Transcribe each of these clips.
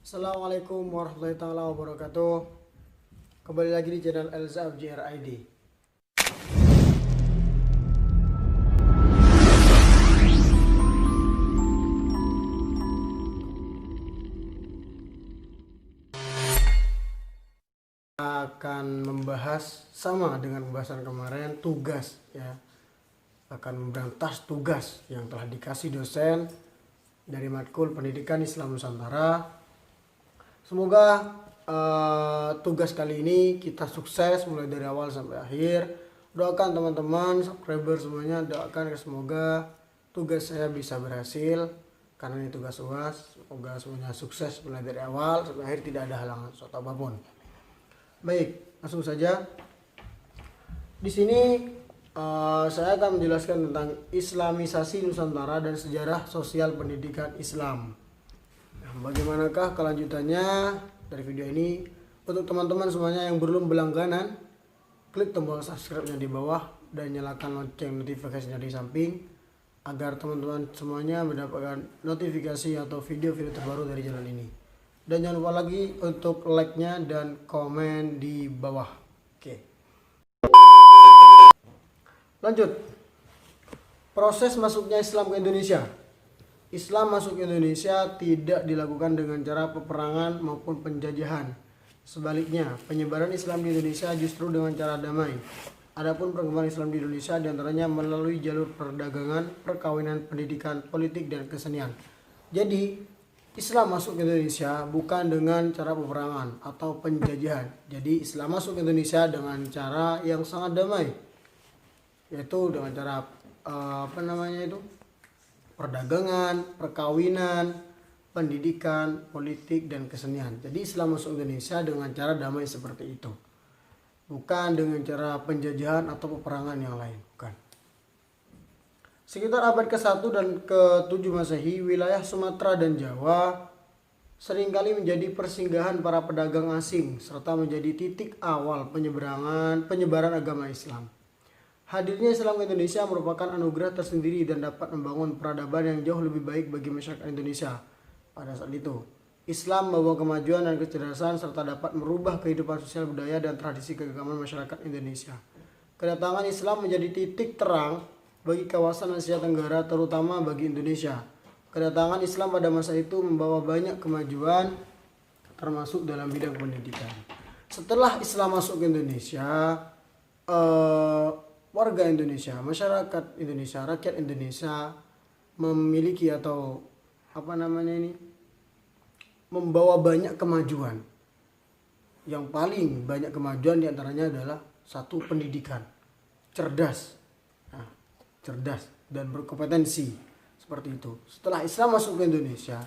Assalamualaikum warahmatullahi taala wabarakatuh. Kembali lagi di channel Elza FJR ID. Akan membahas sama dengan pembahasan kemarin, tugas ya. Akan memberantas tugas yang telah dikasih dosen dari matkul Pendidikan Islam Nusantara. Semoga tugas kali ini kita sukses mulai dari awal sampai akhir. Doakan teman-teman subscriber semuanya, doakan semoga tugas saya bisa berhasil karena ini tugas UAS. Semoga semuanya sukses mulai dari awal sampai akhir, tidak ada halangan suatu apapun. Baik, langsung saja. Di sini saya akan menjelaskan tentang Islamisasi Nusantara dan sejarah sosial pendidikan Islam. Nah, bagaimanakah kelanjutannya dari video ini? Untuk teman-teman semuanya yang belum berlangganan, klik tombol subscribe-nya di bawah dan nyalakan lonceng notifikasinya di samping agar teman-teman semuanya mendapatkan notifikasi atau video-video terbaru dari channel ini. Dan jangan lupa lagi untuk like-nya dan komen di bawah. Oke. Lanjut. Proses masuknya Islam ke Indonesia. Islam masuk ke Indonesia tidak dilakukan dengan cara peperangan maupun penjajahan. Sebaliknya, penyebaran Islam di Indonesia justru dengan cara damai. Adapun perkembangan Islam di Indonesia diantaranya melalui jalur perdagangan, perkawinan, pendidikan, politik, dan kesenian. Jadi, Islam masuk ke Indonesia bukan dengan cara peperangan atau penjajahan. Jadi Islam masuk ke Indonesia dengan cara yang sangat damai, yaitu dengan cara perdagangan, perkawinan, pendidikan, politik, dan kesenian. Jadi Islam masuk ke Indonesia dengan cara damai seperti itu, bukan dengan cara penjajahan atau peperangan yang lain, bukan. Sekitar abad ke-1 dan ke-7 Masehi, wilayah Sumatera dan Jawa seringkali menjadi persinggahan para pedagang asing serta menjadi titik awal penyebaran agama Islam. Hadirnya Islam ke Indonesia merupakan anugerah tersendiri dan dapat membangun peradaban yang jauh lebih baik bagi masyarakat Indonesia pada saat itu. Islam membawa kemajuan dan kecerdasan serta dapat merubah kehidupan sosial, budaya, dan tradisi keagamaan masyarakat Indonesia. Kedatangan Islam menjadi titik terang bagi kawasan Asia Tenggara, terutama bagi Indonesia. Kedatangan Islam pada masa itu membawa banyak kemajuan, termasuk dalam bidang pendidikan. Setelah Islam masuk ke Indonesia, warga Indonesia, masyarakat Indonesia, rakyat Indonesia memiliki atau membawa banyak kemajuan. Yang paling banyak kemajuan diantaranya adalah satu, pendidikan, cerdas dan berkompetensi, seperti itu. Setelah Islam masuk ke Indonesia,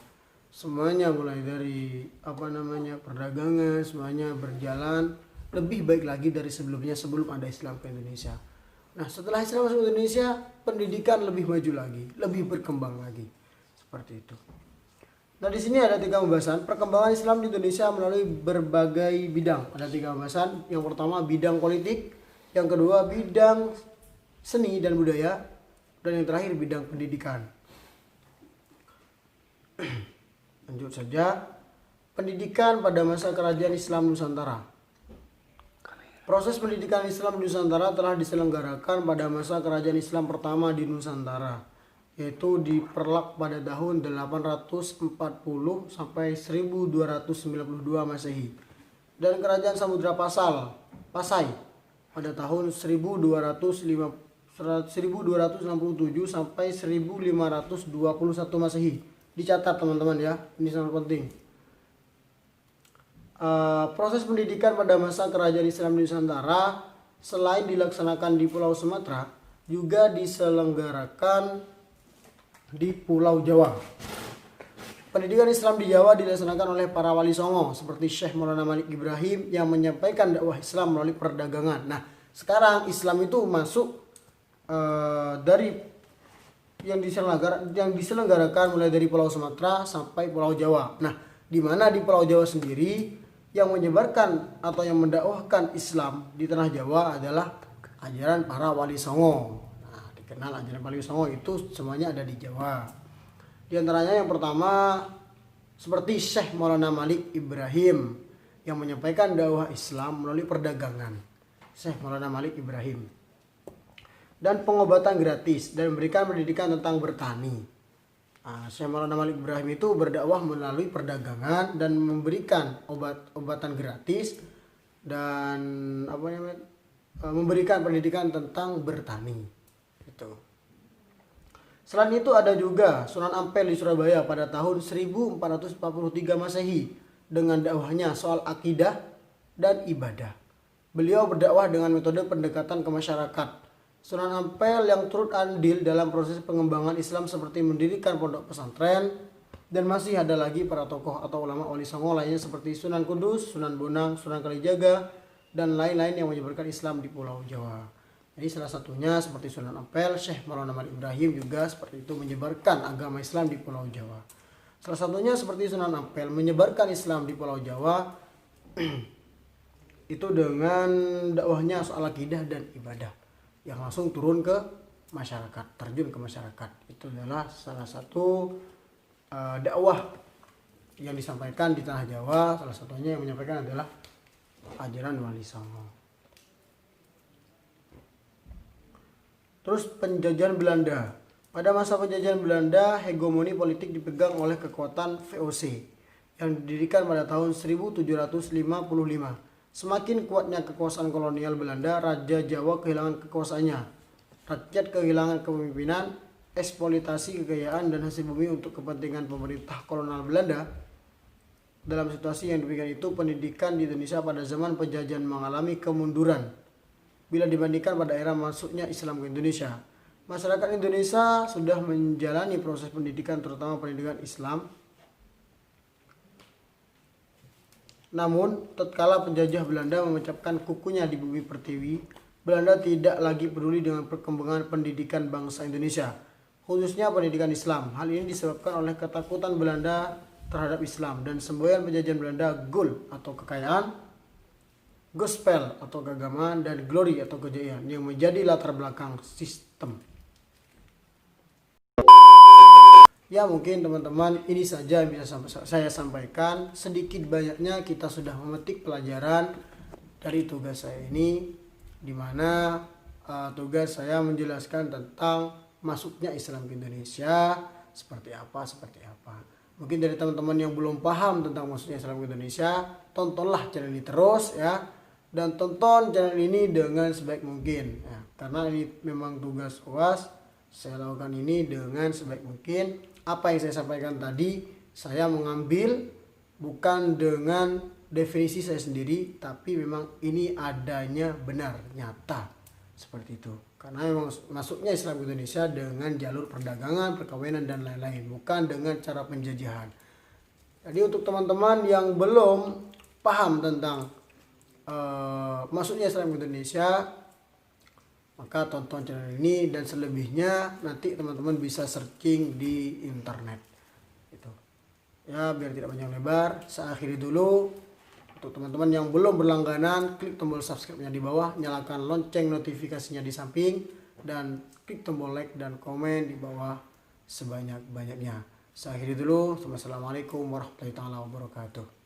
semuanya mulai dari perdagangan, semuanya berjalan lebih baik lagi dari sebelumnya, sebelum ada Islam ke Indonesia. Nah, setelah Islam masuk ke Indonesia, pendidikan lebih maju lagi, lebih berkembang lagi, seperti itu. Nah, di sini ada 3 pembahasan perkembangan Islam di Indonesia melalui berbagai bidang. Ada 3 pembahasan. Yang pertama bidang politik, yang kedua bidang seni dan budaya, dan yang terakhir bidang pendidikan. Lanjut saja. Pendidikan pada masa kerajaan Islam Nusantara. Proses pendidikan Islam di Nusantara telah diselenggarakan pada masa kerajaan Islam pertama di Nusantara, yaitu di Perlak pada tahun 840 sampai 1292 Masehi, dan kerajaan Samudra Pasai pada tahun 1267 sampai 1521 Masehi. Dicatat teman-teman ya, ini sangat penting. Proses pendidikan pada masa kerajaan Islam di Nusantara selain dilaksanakan di Pulau Sumatera, juga diselenggarakan di Pulau Jawa. Pendidikan Islam di Jawa dilaksanakan oleh para wali songo seperti Syekh Maulana Malik Ibrahim yang menyampaikan dakwah Islam melalui perdagangan. Nah, sekarang Islam itu masuk dari yang diselenggarakan mulai dari Pulau Sumatera sampai Pulau Jawa. Nah, di mana di Pulau Jawa sendiri yang menyebarkan atau yang mendakwahkan Islam di tanah Jawa adalah ajaran para wali songo. Nah, dikenal ajaran wali songo itu semuanya ada di Jawa. Di antaranya yang pertama seperti Syekh Maulana Malik Ibrahim yang menyampaikan dakwah Islam melalui perdagangan. Syekh Maulana Malik Ibrahim. Dan pengobatan gratis dan memberikan pendidikan tentang bertani. Syekh Maulana Malik Ibrahim itu berdakwah melalui perdagangan dan memberikan obatan gratis dan memberikan pendidikan tentang bertani. Itu. Selain itu ada juga Sunan Ampel di Surabaya pada tahun 1443 Masehi dengan dakwahnya soal akidah dan ibadah. Beliau berdakwah dengan metode pendekatan ke masyarakat. Sunan Ampel yang turut andil dalam proses pengembangan Islam seperti mendirikan pondok pesantren, dan masih ada lagi para tokoh atau ulama wali songo lainnya seperti Sunan Kudus, Sunan Bonang, Sunan Kalijaga, dan lain-lain yang menyebarkan Islam di Pulau Jawa. Jadi salah satunya seperti Sunan Ampel, Syekh Maulana Malik Ibrahim juga seperti itu menyebarkan agama Islam di Pulau Jawa. Salah satunya seperti Sunan Ampel menyebarkan Islam di Pulau Jawa itu dengan dakwahnya soal akidah dan ibadah yang langsung turun ke masyarakat, terjun ke masyarakat. Itu adalah salah satu dakwah yang disampaikan di tanah Jawa. Salah satunya yang menyampaikan adalah ajaran Wali Songo. Terus penjajahan Belanda. Pada masa penjajahan Belanda, hegemoni politik dipegang oleh kekuatan VOC yang didirikan pada tahun 1755. Semakin kuatnya kekuasaan kolonial Belanda, Raja Jawa kehilangan kekuasaannya. Rakyat kehilangan kepemimpinan, eksploitasi kekayaan dan hasil bumi untuk kepentingan pemerintah kolonial Belanda. Dalam situasi yang demikian itu, pendidikan di Indonesia pada zaman penjajahan mengalami kemunduran bila dibandingkan pada era masuknya Islam ke Indonesia. Masyarakat Indonesia sudah menjalani proses pendidikan, terutama pendidikan Islam. Namun, tatkala penjajah Belanda memecapkan kukunya di bumi pertiwi, Belanda tidak lagi peduli dengan perkembangan pendidikan bangsa Indonesia, khususnya pendidikan Islam. Hal ini disebabkan oleh ketakutan Belanda terhadap Islam dan semboyan penjajahan Belanda, gold atau kekayaan, gospel atau keagamaan, dan glory atau kejayaan yang menjadi latar belakang sistem. Ya, mungkin teman-teman ini saja yang bisa saya sampaikan. Sedikit banyaknya kita sudah memetik pelajaran dari tugas saya ini, di mana tugas saya menjelaskan tentang masuknya Islam ke Indonesia seperti apa. Mungkin dari teman-teman yang belum paham tentang masuknya Islam ke Indonesia, tontonlah channel ini terus ya. Dan tonton channel ini dengan sebaik mungkin ya, karena ini memang tugas UAS. Saya lakukan ini dengan sebaik mungkin. Apa yang saya sampaikan tadi saya mengambil bukan dengan definisi saya sendiri, tapi memang ini adanya benar, nyata seperti itu. Karena memang masuknya Islam ke Indonesia dengan jalur perdagangan, perkawinan, dan lain-lain, bukan dengan cara penjajahan. Jadi untuk teman-teman yang belum paham tentang masuknya Islam ke Indonesia, maka tonton channel ini, dan selebihnya nanti teman-teman bisa searching di internet. Itu ya, biar tidak panjang lebar, saya akhiri dulu. Untuk teman-teman yang belum berlangganan, klik tombol subscribe-nya di bawah, nyalakan lonceng notifikasinya di samping, dan klik tombol like dan komen di bawah sebanyak-banyaknya. Saya akhiri dulu. Wassalamualaikum warahmatullahi wabarakatuh.